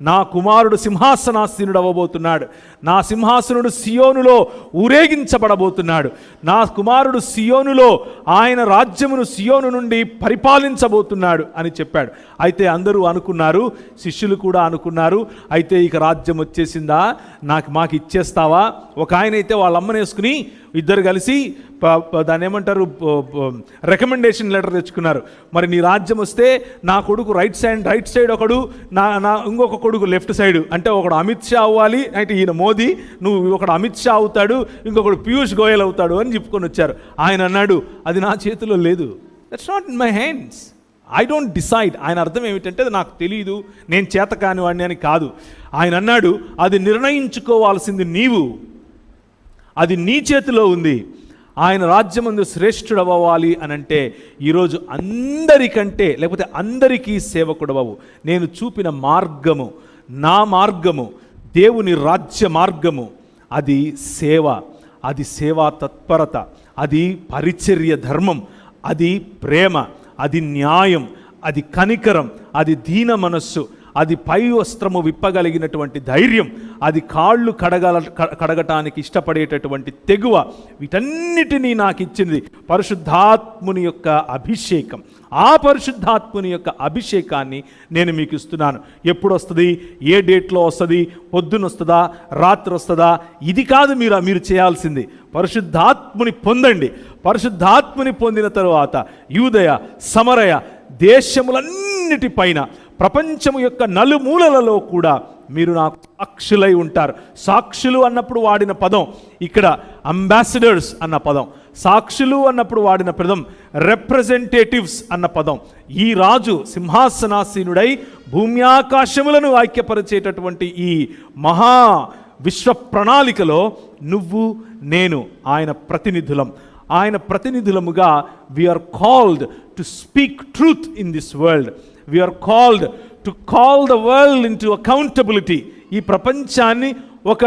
నా కుమారుడు సింహాసనాసీనుడు అవ్వబోతున్నాడు. నా సింహాసనుడు సియోనులో ఊరేగించబడబోతున్నాడు. నా కుమారుడు సియోనులో ఆయన రాజ్యమును సియోను నుండి పరిపాలించబోతున్నాడు అని చెప్పాడు. అయితే అందరూ అనుకున్నారు, శిష్యులు కూడా అనుకున్నారు, అయితే ఇక రాజ్యం వచ్చేసిందా, మాకు ఇచ్చేస్తావా? ఒక ఆయన అయితే వాళ్ళ అమ్మనేసుకుని ఇద్దరు కలిసి దాన్ని ఏమంటారు, రికమెండేషన్ లెటర్ తెచ్చుకున్నారు. మరి నీ రాజ్యం వస్తే నా కొడుకు రైట్ సైడ్ ఒకడు, నా ఇంకొక కొడుకు లెఫ్ట్ సైడ్, అంటే ఒకడు అమిత్ షా అవ్వాలి, అంటే ఈయన మోదీ, నువ్వు ఒకడు అమిత్ షా అవుతాడు, ఇంకొకడు పీయూష్ గోయల్ అవుతాడు అని చెప్పుకొని వచ్చారు. ఆయన అన్నాడు, అది నా చేతిలో లేదు, that's not in my hands, I don't decide. ఆయన అర్థం ఏమిటంటే అది నాకు తెలియదు, నేను చేత కానివాడిని అని కాదు. ఆయన అన్నాడు, అది నిర్ణయించుకోవాల్సింది నీవు, అది నీ చేతిలో ఉంది. ఆయన రాజ్యమందు శ్రేష్ఠుడవ్వాలి అని అంటే ఈరోజు అందరికంటే, లేకపోతే అందరికీ సేవకుడవవు. నేను చూపిన మార్గము, నా మార్గము, దేవుని రాజ్య మార్గము, అది సేవ, అది సేవా తత్పరత, అది పరిచర్య ధర్మం, అది ప్రేమ, అది న్యాయం, అది కనికరం, అది దీన మనస్సు, అది పై వస్త్రము విప్పగలిగినటువంటి ధైర్యం, అది కాళ్ళు కడగటానికి ఇష్టపడేటటువంటి తెగువ, వీటన్నిటినీ నాకు ఇచ్చింది పరిశుద్ధాత్ముని యొక్క అభిషేకం. ఆ పరిశుద్ధాత్ముని యొక్క అభిషేకాన్ని నేను మీకు ఇస్తున్నాను. ఎప్పుడు వస్తుంది, ఏ డేట్లో వస్తుంది, పొద్దున వస్తుందా, రాత్రి వస్తుందా, ఇది కాదు మీరు చేయాల్సింది. పరిశుద్ధాత్ముని పొందండి. పరిశుద్ధాత్ముని పొందిన తరువాత యూదయ సమరయ దేశములన్నిటిపైన, ప్రపంచము యొక్క నలుమూలలలో కూడా మీరు నాకు సాక్షులై ఉంటారు. సాక్షులు అన్నప్పుడు వాడిన పదం ఇక్కడ అంబాసిడర్స్ అన్న పదం, సాక్షులు అన్నప్పుడు వాడిన పదం రిప్రజెంటేటివ్స్ అన్న పదం. ఈ రాజు సింహాసనాసీనుడై భూమ్యాకాశములను ఐక్యపరిచేటటువంటి ఈ మహా విశ్వ ప్రణాళికలో నువ్వు నేను ఆయన ప్రతినిధులం. ఆయన ప్రతినిధులముగా we are called to speak truth in this world. We are called to call the world into accountability. ఈ ప్రపంచాన్ని ఒక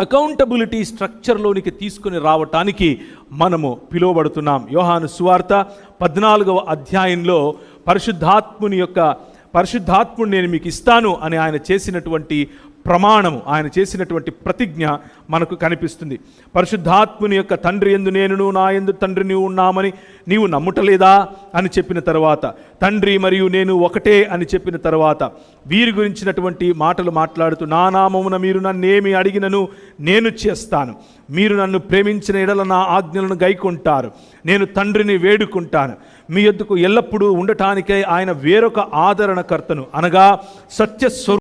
అకౌంటబిలిటీ స్ట్రక్చర్లోనికి తీసుకుని రావటానికి మనము పిలువబడుతున్నాం. యోహాను సువార్త 14వ అధ్యాయంలో పరిశుద్ధాత్ముని నేను మీకు ఇస్తాను అని ఆయన చేసినటువంటి ప్రమాణము, ఆయన చేసినటువంటి ప్రతిజ్ఞ మనకు కనిపిస్తుంది. పరిశుద్ధాత్ముని యొక్క తండ్రి యందు నేనును, నా యందు తండ్రి నీవు ఉన్నామని నీవు నమ్ముటలేదా అని చెప్పిన తర్వాత, తండ్రి మరియు నేను ఒకటే అని చెప్పిన తర్వాత, వీరి గురించినటువంటి మాటలు మాట్లాడుతూ, నా నామమున మీరు నన్నేమి అడిగినను నేను చేస్తాను, మీరు నన్ను ప్రేమించిన ఎడల నా ఆజ్ఞలను గైకొంటారు, నేను తండ్రిని వేడుకుంటాను, మీ యొద్దకు ఎల్లప్పుడూ ఉండటానికై ఆయన వేరొక ఆదరణకర్తను అనగా సత్య